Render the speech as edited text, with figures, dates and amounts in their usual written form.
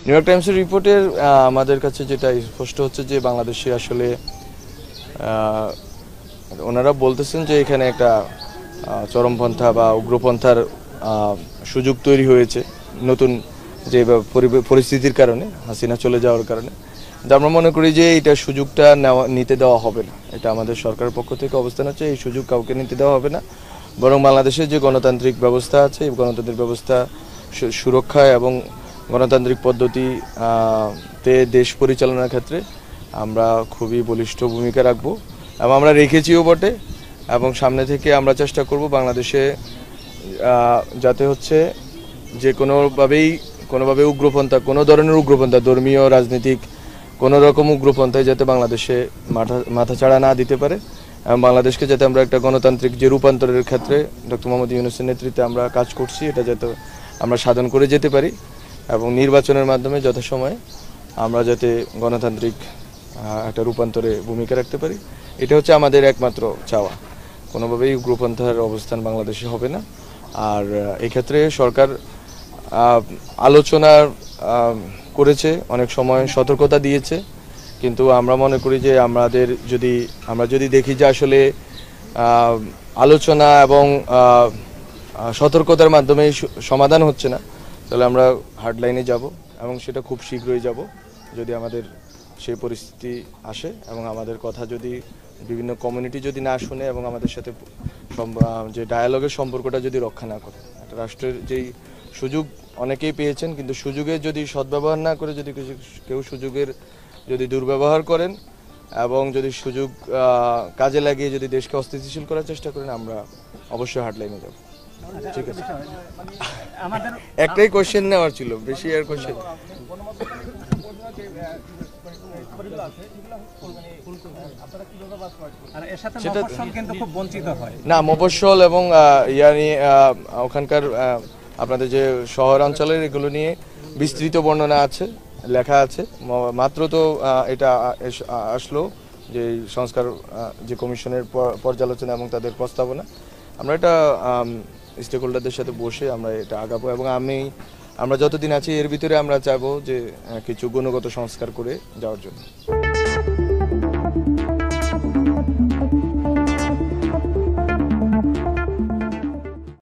New York টাইমসের রিপোর্টের আমাদের কাছে যেটা স্পষ্ট হচ্ছে যে বাংলাদেশে আসলে ওনারা বলতেছেন যে এখানে একটা চরমপন্থা বা উগ্রপন্থার সুযোগ তৈরি হয়েছে নতুন যে পরিস্থিতির কারণে, হাসিনা চলে যাওয়ার কারণে। আমরা মনে করি যে এটা সুযোগটা নিতে দেওয়া হবে না। এটা আমাদের সরকারের পক্ষ থেকে অবস্থান আছে, এই সুযোগ কাউকে নিতে দেওয়া হবে না। বরং বাংলাদেশের যে গণতান্ত্রিক ব্যবস্থা আছে, এই গণতান্ত্রিক ব্যবস্থা সুরক্ষা এবং গণতান্ত্রিক পদ্ধতিতে দেশ পরিচালনার ক্ষেত্রে আমরা খুবই বলিষ্ঠ ভূমিকা রাখব এবং আমরা রেখেছিও বটে। এবং সামনে থেকে আমরা চেষ্টা করব বাংলাদেশে যাতে হচ্ছে যে কোনোভাবে উগ্রপন্থা, কোনো ধরনের উগ্রপন্থা, ধর্মীয়, রাজনৈতিক কোনো রকম উগ্রপন্থায় যাতে বাংলাদেশে মাথাচাড়া না দিতে পারে এবং বাংলাদেশকে যাতে আমরা একটা গণতান্ত্রিক যে রূপান্তরের ক্ষেত্রে ডক্টর মোহাম্মদ ইউনূসের নেতৃত্বে আমরা কাজ করছি, এটা যাতে আমরা সাধন করে যেতে পারি এবং নির্বাচনের মাধ্যমে যথাসময়ে আমরা যাতে গণতান্ত্রিক একটা রূপান্তরে ভূমিকা রাখতে পারি, এটা হচ্ছে আমাদের একমাত্র চাওয়া। কোনোভাবেই উগ্রপন্থার অবস্থান বাংলাদেশে হবে না। আর এক্ষেত্রে সরকার আলোচনা করেছে, অনেক সময় সতর্কতা দিয়েছে, কিন্তু আমরা মনে করি যে আমরা যদি দেখি যে আসলে আলোচনা এবং সতর্কতার মাধ্যমে সমাধান হচ্ছে না, তাহলে আমরা হার্ডলাইনে যাব এবং সেটা খুব শীঘ্রই যাব যদি আমাদের সেই পরিস্থিতি আসে এবং আমাদের কথা যদি বিভিন্ন কমিউনিটি যদি না শুনে এবং আমাদের সাথে যে ডায়ালগের সম্পর্কটা যদি রক্ষা না করে। একটা রাষ্ট্রের যেই সুযোগ অনেকেই পেয়েছেন, কিন্তু সুযোগের যদি সদ্ব্যবহার না করে যদি কেউ সুযোগের যদি দুর্ব্যবহার করেন এবং যদি সুযোগ কাজে লাগিয়ে যদি দেশকে অস্থিতিশীল করার চেষ্টা করেন, আমরা অবশ্যই হার্ডলাইনে যাব। ঠিক আছে, একটাই কোশ্চেন নেওয়ার ছিল, বেশি আর কোশ্চেন না। মফস্বল এবং ওখানকার আপনাদের যে শহর অঞ্চলের এগুলো নিয়ে বিস্তৃত বর্ণনা আছে, লেখা আছে। মাত্র তো এটা আসলো যে সংস্কার যে কমিশনের পর্যালোচনা এবং তাদের প্রস্তাবনা, আমরা এটা স্টেক হোল্ডারদের সাথে বসে আমরা এটা আগাবো এবং আমরা যতদিন আছি এর ভিতরে আমরা চাইবো যে কিছু গুণগত সংস্কার করে যাওয়ার জন্য।